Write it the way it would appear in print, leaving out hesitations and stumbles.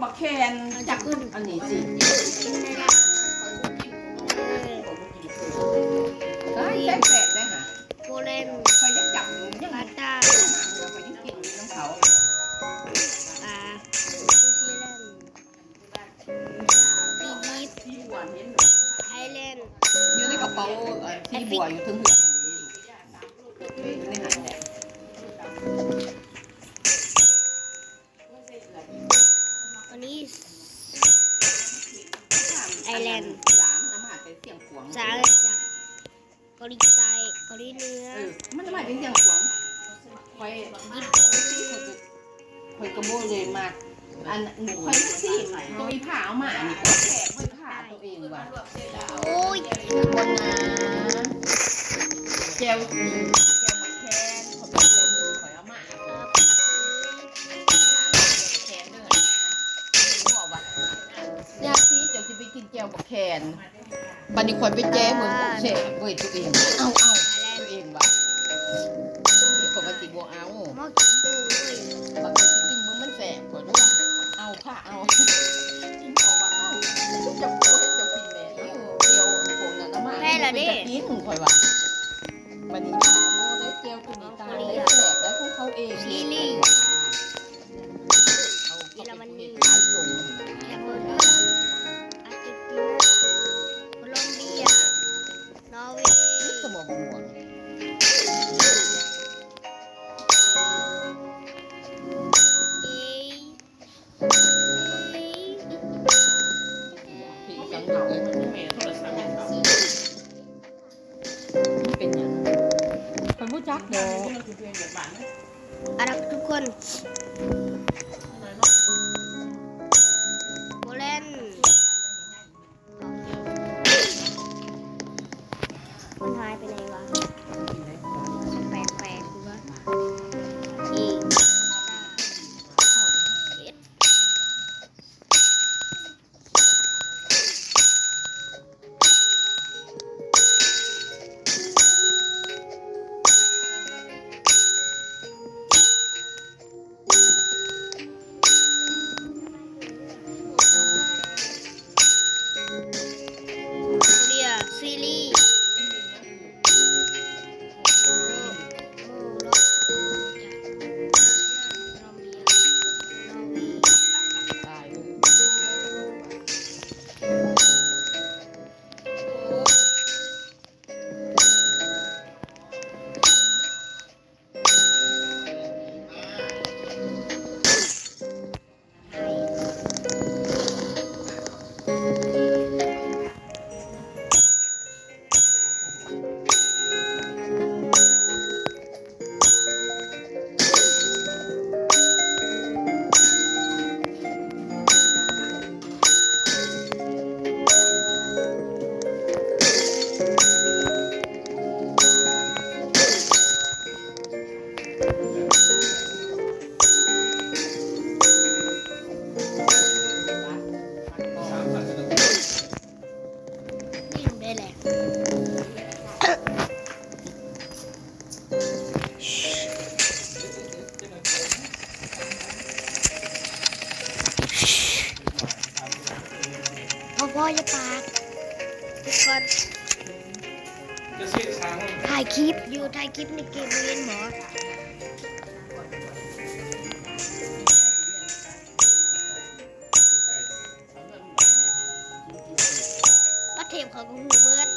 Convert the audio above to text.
บักแคนจักอันนี้สิได้แซ่บแปดได้ค่ะโกเลมคอยยังจับอยู่ยังปาตาคอยยังกินน้ำเขาปลาซูชิแลนปีบีฟไอแลนด์อยู่ในกระเป๋าที่บัวอยู่ถึงหัวนี่หันแหละอันนี้ไอแลนด์สาจากเกาหลีใต้เกาหลีเหนือมันจะมาเป็นเสียงขวางคอยกระโบเลยมาอันหนูคอยสิตัวอีผ่าเอามาอันนี้ก็แฉกคอยผ่าตัวเองว่ะโอ้ยคนนะเจลมาแคนขอเป็นเลยมือคอยเอามาแคนด้วยบอกว่ายาซีเจ้าจะไปกินเจลบักแคนปันนี้คอยไปแจ้มือเฉะเว้ยตัวเองเอาตัวเองว่ะนี่คนมาติบัวเอาหม้อกินปูเลยบางทีกินมึงมันแสบกว่าด้วยเอาค่ะเอากินออกมาเอาจะพูดให้เจ้ากินแม่เจียวโผล่น่ะน้ำมันกินคอยว่ามันนี่ถามว่าได้เจียวตัวนี้ตาได้แสบได้ของเขาเองชิลีเยอรมนีแคนาดาอาร์เจนตินาโคลอมเบียนอร์เวย์สมองม่วงเป็นยังคนผู้จักเด้ออารักทุกคนโปแลนด์มันหายไปไหนวะแปลกๆดูวะอีกซีรีส์พ่ออย่าปากทุกคนถ่ายคลิปอยู่ถ่ายคลิปในเกมเรียนหมอว่าเทปเขาก็หูเบิร์ด